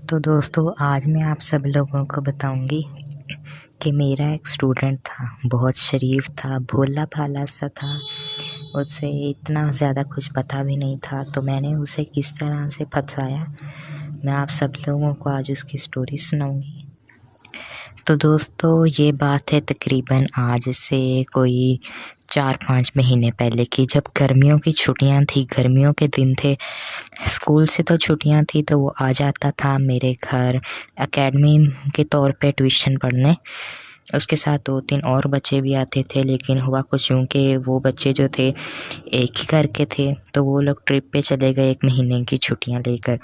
तो दोस्तों आज मैं आप सब लोगों को बताऊंगी कि मेरा एक स्टूडेंट था, बहुत शरीफ था, भोला भाला सा था। उसे इतना ज़्यादा कुछ पता भी नहीं था, तो मैंने उसे किस तरह से फंसाया मैं आप सब लोगों को आज उसकी स्टोरी सुनाऊंगी। तो दोस्तों ये बात है तकरीबन आज से कोई 4-5 महीने पहले की, जब गर्मियों की छुट्टियां थी, गर्मियों के दिन थे। स्कूल से तो छुट्टियां थी तो वो आ जाता था मेरे घर एकेडमी के तौर पे ट्यूशन पढ़ने। उसके साथ 2-3 और बच्चे भी आते थे, लेकिन हुआ कुछ यूँ कि वो बच्चे जो थे एक ही घर के थे, तो वो लोग ट्रिप पे चले गए 1 महीने की छुट्टियां लेकर।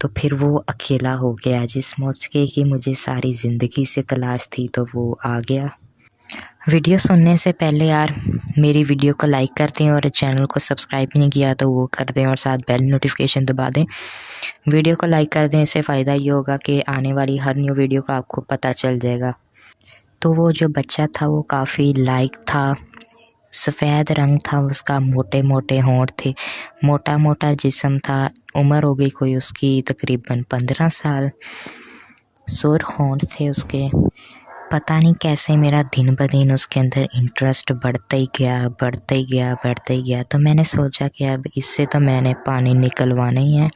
तो फिर वो अकेला हो गया, जिस सोच के कि मुझे सारी ज़िंदगी से तलाश थी, तो वो आ गया। वीडियो सुनने से पहले यार मेरी वीडियो को लाइक कर दें, और चैनल को सब्सक्राइब नहीं किया तो वो कर दें, और साथ बेल नोटिफिकेशन दबा दें। वीडियो को लाइक कर दें, इससे फ़ायदा ये होगा कि आने वाली हर न्यू वीडियो का आपको पता चल जाएगा। तो वो जो बच्चा था वो काफ़ी लाइक था, सफ़ेद रंग था उसका, मोटे मोटे होंठ थे, मोटा मोटा जिस्म था। उम्र हो गई कोई उसकी तकरीबन 15 साल। सुर्ख होंठ थे उसके। पता नहीं कैसे मेरा दिन ब दिन उसके अंदर इंटरेस्ट बढ़ता ही गया। तो मैंने सोचा कि अब इससे तो मैंने पानी निकलवाना ही है,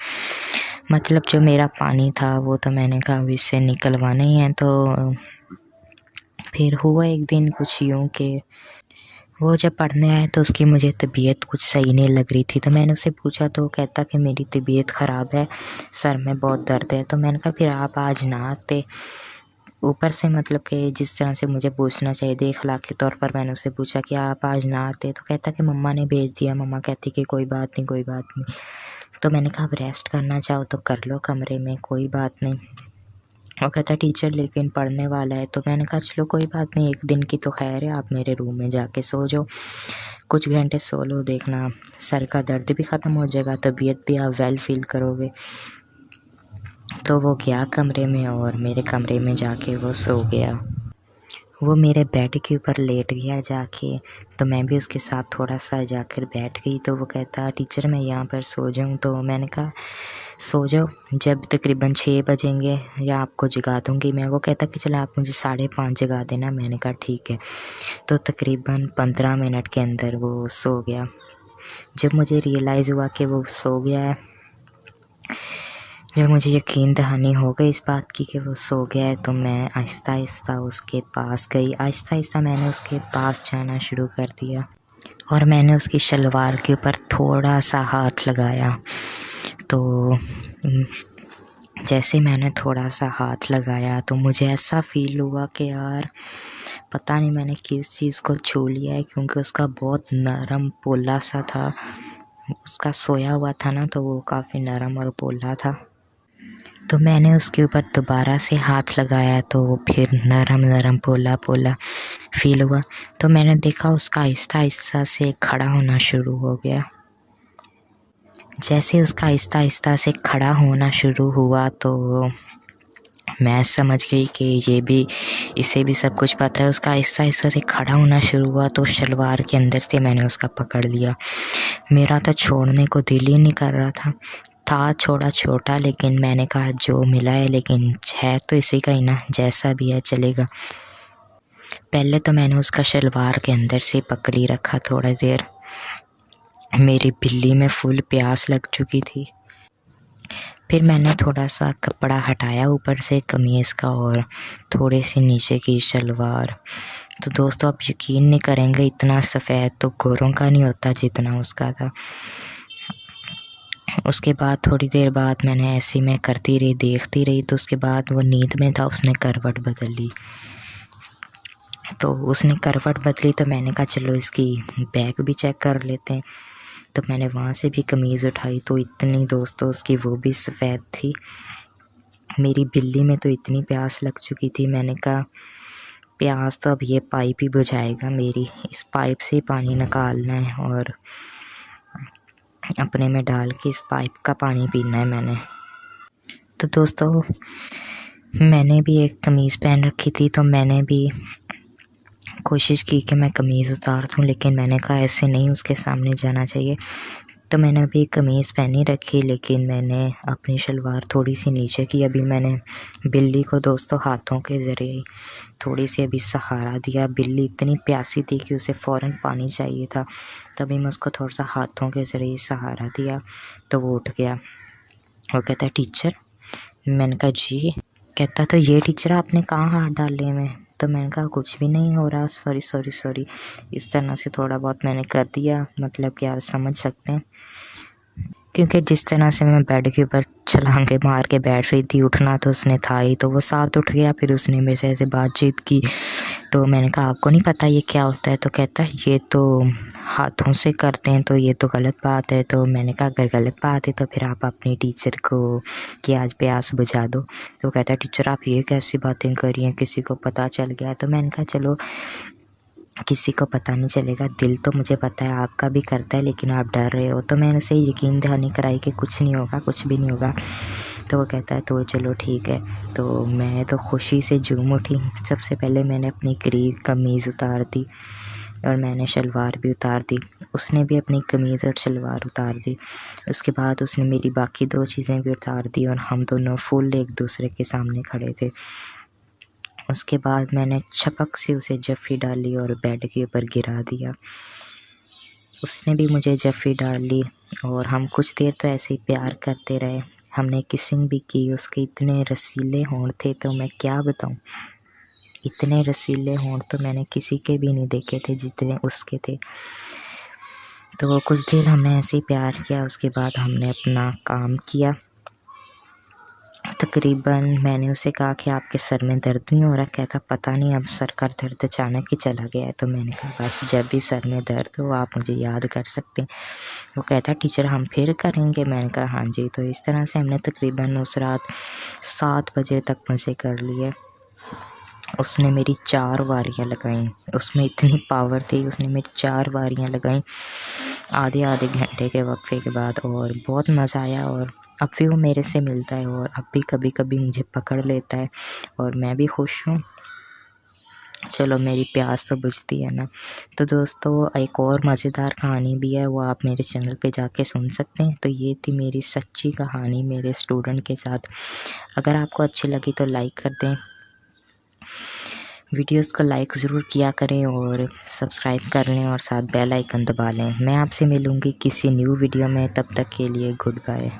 मतलब जो मेरा पानी था वो तो मैंने कहा अब इससे निकलवाना ही है। तो फिर हुआ एक दिन कुछ यूँ कि वो जब पढ़ने आया तो उसकी मुझे तबीयत कुछ सही नहीं लग रही थी। तो मैंने उससे पूछा तो वो कहता कि मेरी तबीयत ख़राब है, सर में बहुत दर्द है। तो मैंने कहा फिर आप आज ना आते। ऊपर से मतलब कि जिस तरह से मुझे पूछना चाहिए थी अखलाक के तौर पर, मैंने उससे पूछा कि आप आज ना आते। तो कहता कि मम्मा ने भेज दिया, मम्मा कहती कि कोई बात नहीं। तो मैंने कहा अब रेस्ट करना चाहो तो कर लो कमरे में, कोई बात नहीं। वो कहता टीचर लेकिन पढ़ने वाला है। तो मैंने कहा चलो कोई बात नहीं, एक दिन की तो खैर है, आप मेरे रूम में जाके सो जाओ, कुछ घंटे सो लो, देखना सर का दर्द भी ख़त्म हो जाएगा, तबीयत भी आप वेल फील करोगे। तो वो गया कमरे में, और मेरे कमरे में जाके वो सो गया। वो मेरे बेड के ऊपर लेट गया जाके, तो मैं भी उसके साथ थोड़ा सा जाकर बैठ गई। तो वो कहता टीचर मैं यहाँ पर सो जाऊँ। तो मैंने कहा सो जाओ, जब तकरीबन 6 बजेंगे या आपको जगा दूँगी मैं। वो कहता कि चलो आप मुझे 5:30 जगा देना। मैंने कहा ठीक है। तो तकरीबन 15 मिनट के अंदर वो सो गया। जब मुझे रियलाइज़ हुआ कि वो सो गया है, जब मुझे यकीन दहानी हो गई इस बात की कि वो सो गया है, तो मैं आहिस्ता आहिस्ता उसके पास गई। आहिस्ता आहिस्ता मैंने उसके पास जाना शुरू कर दिया, और मैंने उसकी शलवार के ऊपर थोड़ा सा हाथ लगाया। तो जैसे मैंने थोड़ा सा हाथ लगाया तो मुझे ऐसा फ़ील हुआ कि यार पता नहीं मैंने किस चीज़ को छू लिया है, क्योंकि उसका बहुत नरम पोला सा था। उसका सोया हुआ था ना, तो वो काफ़ी नरम और पोला था। तो मैंने उसके ऊपर दोबारा से हाथ लगाया तो फिर नरम पोला फ़ील हुआ। तो मैंने देखा उसका आहिस्ता आहिस्ता से खड़ा होना शुरू हो गया। जैसे उसका आहिस्ता आहिस्ता से खड़ा होना शुरू हुआ तो मैं समझ गई कि इसे भी सब कुछ पता है। उसका आहिस्ता आहिस्ता से खड़ा होना शुरू हुआ तो शलवार के अंदर से मैंने उसका पकड़ लिया। मेरा तो छोड़ने को दिल ही नहीं कर रहा था छोटा छोटा, लेकिन मैंने कहा जो मिला है, लेकिन है तो इसी का ही ना, जैसा भी है चलेगा। पहले तो मैंने उसका शलवार के अंदर से पकड़ ही रखा थोड़ा देर। मेरी बिल्ली में फुल प्यास लग चुकी थी। फिर मैंने थोड़ा सा कपड़ा हटाया ऊपर से कमीज़ का, और थोड़े से नीचे की शलवार। तो दोस्तों आप यकीन नहीं करेंगे, इतना सफ़ेद तो गोरों का नहीं होता जितना उसका था। उसके बाद थोड़ी देर बाद मैंने ऐसे में करती रही, देखती रही। तो उसके बाद वो नींद में था, उसने करवट बदल ली। तो उसने करवट बदली तो मैंने कहा चलो इसकी बैग भी चेक कर लेते हैं। तो मैंने वहाँ से भी कमीज़ उठाई, तो इतनी दोस्तों उसकी वो भी सफ़ेद थी। मेरी बिल्ली में तो इतनी प्यास लग चुकी थी, मैंने कहा प्यास तो अब ये पाइप ही बुझाएगा मेरी, इस पाइप से पानी निकालना है और अपने में डाल के इस पाइप का पानी पीना है मैंने। तो दोस्तों मैंने भी एक कमीज़ पहन रखी थी, तो मैंने भी कोशिश की कि मैं कमीज़ उतार दूँ, लेकिन मैंने कहा ऐसे नहीं, उसके सामने जाना चाहिए। तो मैंने अभी कमीज़ पहनी रखी, लेकिन मैंने अपनी शलवार थोड़ी सी नीचे की। अभी मैंने बिल्ली को दोस्तों हाथों के ज़रिए थोड़ी सी अभी सहारा दिया। बिल्ली इतनी प्यासी थी कि उसे फ़ौरन पानी चाहिए था, तभी मैं उसको थोड़ा सा हाथों के ज़रिए सहारा दिया तो वो उठ गया। वो कहता है टीचर। मैंने कहा जी। कहता तो ये टीचर आपने कहाँ हाथ डाले में? तो मैंने कहा कुछ भी नहीं हो रहा, सॉरी सॉरी सॉरी। इस तरह से थोड़ा बहुत मैंने कर दिया, मतलब कि आप समझ सकते हैं, क्योंकि जिस तरह से मैं बेड के ऊपर छलांगे मार के बैठ रही थी, उठना तो उसने था ही, तो वो साथ उठ गया। फिर उसने मेरे से ऐसे बातचीत की, तो मैंने कहा आपको नहीं पता ये क्या होता है? तो कहता है ये तो हाथों से करते हैं, तो ये तो गलत बात है। तो मैंने कहा अगर गलत बात है तो फिर आप अपनी टीचर को कि आज प्यास बुझा दो। तो कहता है टीचर आप ये कैसी बातें कर रही हैं, किसी को पता चल गया? तो मैंने कहा चलो किसी को पता नहीं चलेगा, दिल तो मुझे पता है आपका भी करता है, लेकिन आप डर रहे हो। तो मैंने उसे यकीन दहानी कराई कि कुछ नहीं होगा, कुछ भी नहीं होगा। तो वो कहता है तो चलो ठीक है। तो मैं तो खुशी से झूम उठी। सबसे पहले मैंने अपनी कमीज़ उतार दी और मैंने शलवार भी उतार दी। उसने भी अपनी कमीज़ और शलवार उतार दी। उसके बाद उसने मेरी बाकी 2 चीज़ें भी उतार दी और हम दोनों फुल एक दूसरे के सामने खड़े थे। उसके बाद मैंने छपक से उसे जफ़ी डाली और बेड के ऊपर गिरा दिया। उसने भी मुझे जफ़ी डाली और हम कुछ देर तो ऐसे ही प्यार करते रहे। हमने किसिंग भी की। उसके इतने रसीले होंठ थे तो मैं क्या बताऊं, इतने रसीले होंठ तो मैंने किसी के भी नहीं देखे थे जितने उसके थे। तो कुछ देर हमने ऐसे ही प्यार किया। उसके बाद हमने अपना काम किया। तकरीबन मैंने उसे कहा कि आपके सर में दर्द नहीं हो रहा? कहता पता नहीं, अब सर का दर्द अचानक ही चला गया है। तो मैंने कहा बस जब भी सर में दर्द हो आप मुझे याद कर सकते हैं। वो कहता टीचर हम फिर करेंगे? मैंने कहा हाँ जी। तो इस तरह से हमने तकरीबन उस रात 7 बजे तक मज़े कर लिए। उसने मेरी 4 वारियाँ लगाईं। उसमें इतनी पावर थी, उसने मेरी 4 वारियाँ लगाईं आधे आधे घंटे के वक्फे के बाद, और बहुत मज़ा आया। और अब भी वो मेरे से मिलता है और अब भी कभी कभी मुझे पकड़ लेता है और मैं भी खुश हूँ। चलो मेरी प्यास तो बुझती है ना। तो दोस्तों एक और मज़ेदार कहानी भी है, वो आप मेरे चैनल पे जाके सुन सकते हैं। तो ये थी मेरी सच्ची कहानी मेरे स्टूडेंट के साथ। अगर आपको अच्छी लगी तो लाइक कर दें, वीडियोस को लाइक ज़रूर किया करें और सब्सक्राइब कर लें और साथ बेल आइकन दबा लें। मैं आपसे मिलूँगी किसी न्यू वीडियो में, तब तक के लिए गुड बाय।